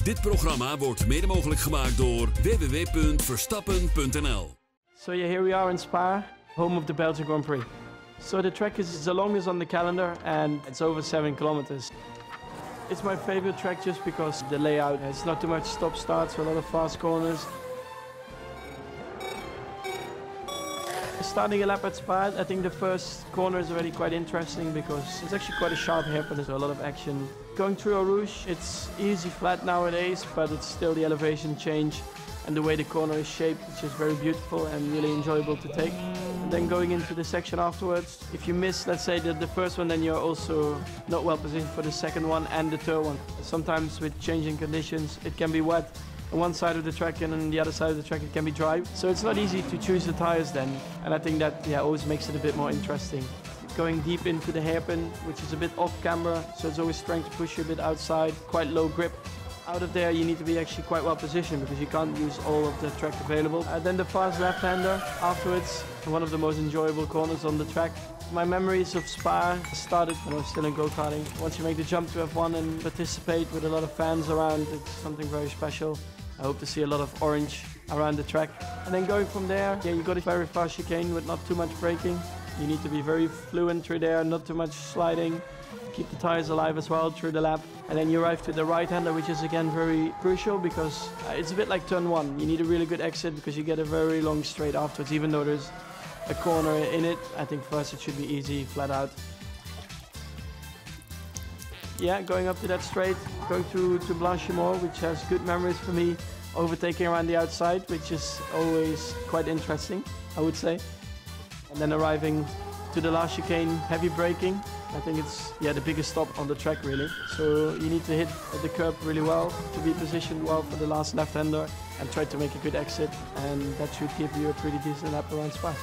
Dit programma wordt mede mogelijk gemaakt door www.Verstappen.nl. So yeah, here we are in Spa, home of the Belgian Grand Prix. So the track is the longest on the calendar and it's over 7 kilometers. It's my favorite track just because the layout has not too much stop-starts, a lot of fast corners. Starting a lap at Spa, I think the first corner is already quite interesting because it's actually quite a sharp hairpin, there's a lot of action. Going through Eau Rouge, it's easy flat nowadays, but it's still the elevation change and the way the corner is shaped, it's just very beautiful and really enjoyable to take. And then going into the section afterwards, if you miss, let's say, the first one, then you're also not well positioned for the second one and the third one. Sometimes with changing conditions, it can be wet on one side of the track and on the other side of the track it can be dry. So it's not easy to choose the tires then. And I think that always makes it a bit more interesting. Going deep into the hairpin, which is a bit off camera, so it's always trying to push you a bit outside, quite low grip. Out of there you need to be actually quite well positioned because you can't use all of the track available. Then the fast left-hander afterwards, one of the most enjoyable corners on the track. My memories of Spa started when I was still in go-karting. Once you make the jump to F1 and participate with a lot of fans around, it's something very special. I hope to see a lot of orange around the track. And then going from there, you got a very fast chicane with not too much braking. You need to be very fluent through there, not too much sliding. Keep the tires alive as well through the lap. And then you arrive to the right-hander, which is again very crucial because it's a bit like turn one. You need a really good exit because you get a very long straight afterwards, even though there's a corner in it. I think for us it should be easy, flat out. Yeah, going up to that straight, going to Blanchimont, which has good memories for me, overtaking around the outside, which is always quite interesting, I would say. And then arriving to the last chicane, heavy braking. I think it's the biggest stop on the track really. So you need to hit the curb really well to be positioned well for the last left-hander and try to make a good exit, and that should give you a pretty decent lap around Spa.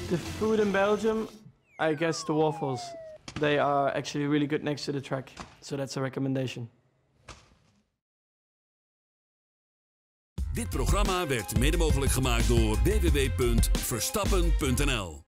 The food in Belgium, I guess the waffles. They are actually really good next to the track, so that's a recommendation. Dit programma werd mede mogelijk gemaakt door www.Verstappen.nl.